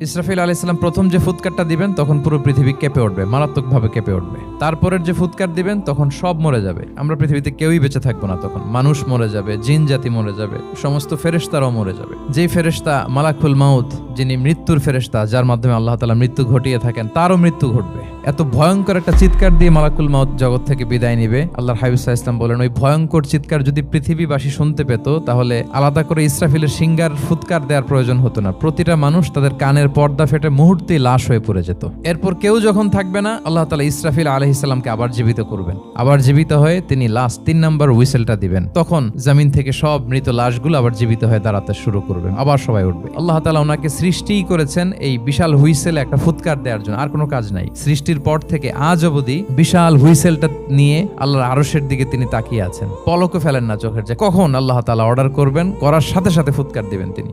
ইসরাফিল আলাইহিস সালাম প্রথম যে ফুৎকারটা দিবেন তখন পুরো পৃথিবী কেঁপে উঠবে, মারাত্মকভাবে কেঁপে উঠবে। তারপরের যে ফুৎকার দিবেন তখন সব মরে যাবে, আমরা পৃথিবীতে কেউই বেঁচে থাকবো না। তখন মানুষ মরে যাবে, জিন জাতি মরে যাবে, সমস্ত ফেরেশতারাও মরে যাবে। যেই ফেরেশতা মালাকুল মাউত, যিনি মৃত্যুর ফেরেশতা, যার মাধ্যমে আল্লাহ তাআলা মৃত্যু ঘটিয়ে থাকেন, তারও মৃত্যু ঘটবে। এত ভয়ঙ্কর একটা চিৎকার দিয়ে মালাকুল মাউত জগৎ থেকে বিদায় নিবে। আল্লাহর হাবিব সাল্লাল্লাহু আলাইহি ওয়াসাল্লাম বলেন, ওই ভয়ঙ্কর চিৎকার যদি পৃথিবীবাসী শুনতে পেত তাহলে আলাদা করে ইসরাফিলের সিঙ্গার ফুৎকার দেওয়ার প্রয়োজন হতো না। প্রতিটা মানুষ তাদের কানের পর্দা ফেটে মুহূর্তেই লাশ হয়ে পড়ে যেত। এরপর কেউ যখন থাকবে না, আল্লাহ তাআলা ইসরাফিল আলাইহিস সালামকে আবার জীবিত করবেন। আবার জীবিত হয়ে তিনি লাস্ট 3 নাম্বার হুইসেলটা দিবেন। তখন জমিন থেকে সব মৃত লাশগুলো আবার জীবিত হয়ে দাঁড়াতে শুরু করবে, আবার সবাই উঠবে। আল্লাহ তাআলা ওনাকে সৃষ্টিই করেছেন এই বিশাল হুইসেলে একটা ফুৎকার দেওয়ার জন্য, আর কোনো কাজ নাই। সৃষ্টির পর থেকে আজ অবধি বিশাল হুইসেলটা নিয়ে আল্লাহর আরশের দিকে তিনি তাকিয়ে আছেন, পলকও ফেলেন না চোখের, যে কখন আল্লাহ তাআলা অর্ডার করবেন, করার সাথে সাথে ফুৎকার দিবেন তিনি।